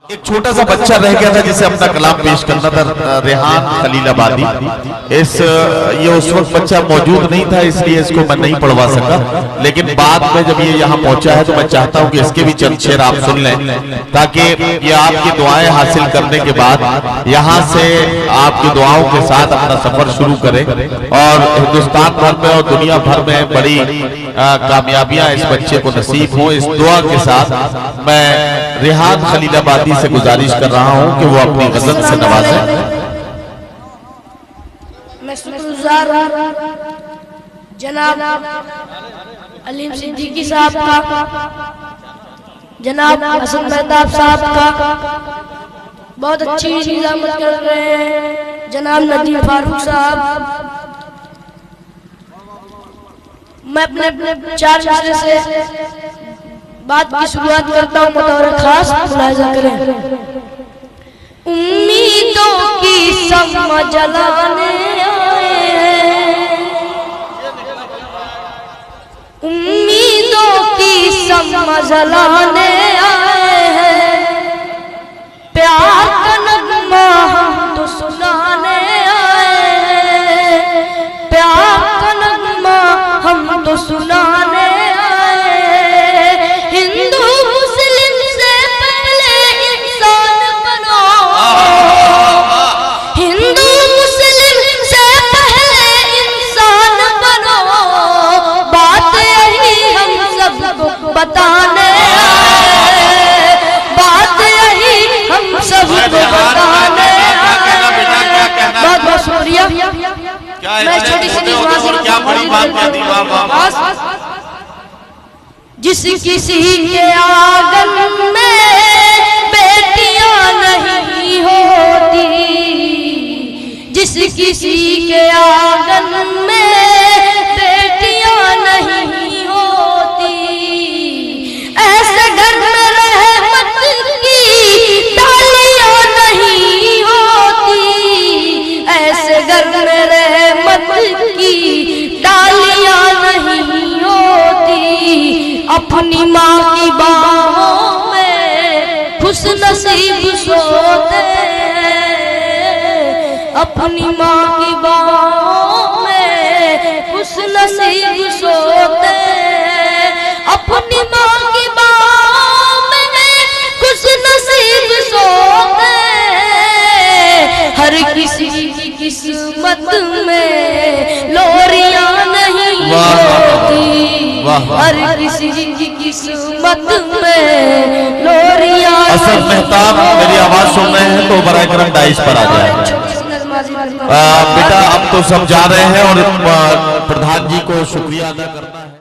एक छोटा सा बच्चा रह गया था जिसे अपना कलाम पेश करना था, रेहान खलीलाबादी। ये उस वक्त बच्चा मौजूद नहीं था, इसलिए इसको मैं नहीं पढ़वा सका, लेकिन बाद में जब ये यहाँ पहुंचा है तो मैं चाहता हूँ कि इसके भी चंद शेर आप सुन लें, ताकि ये आपकी दुआएं हासिल करने के बाद यहाँ से आपकी दुआओं के साथ अपना सफर शुरू करें और हिंदुस्तान भर में और दुनिया भर में बड़ी कामयाबियां इस बच्चे को नसीब हो। इस दुआ के साथ मैं रेहान खलीलाबादी से गुजारिश कर रहा हूं कि वो अपनी गजल से नवाजें। मैं शुक्रगुजार जनाब अलीम सिद्दीकी साहब का, जनाब हसन मेहताब साहब का, बहुत अच्छी निजामत कर रहे हैं जनाब नदीम फारूक साहब। मैं अपने चार मिसरे से बात की शुरुआत करता हूँ, बतौर खास मुलाहिजा करें। उम्मीदों की शम्मा जलाने आए हैं, उम्मीदों की शम्मा जलाने आए हैं, प्यार का नगमा हम तो सुनाने आए हैं, प्यार का नगमा हम तो सुनाने बताने, बात यही हम सबको बताने। बहुत बहुत शुक्रिया। मैं छोटी सी जिस किसी के आंगन में बेटियां नहीं होती, जिस किसी के आंगन में बेटियां नहीं होती, ऐसे घर में रहमत की डालियां नहीं होती, ऐसे घर में रहमत की डालियां नहीं होती। अपनी माँ की बाहों में खुश नसीब सोते, अपनी माँ की बाहों में खुश नसीब सोते, अपनी माँ की बाहों में खुश नसीब सोते। हर किसी की किस्मत में लोरियां नहीं होती, हर किसी की किस्मत में लोरियां। हसन मेहताब मेरी आवाज सुन रहे हैं तो बराए करम डाइस पर आ जाए। बेटा अब तो सब जा रहे हैं और प्रधान जी को शुक्रिया अदा करना है।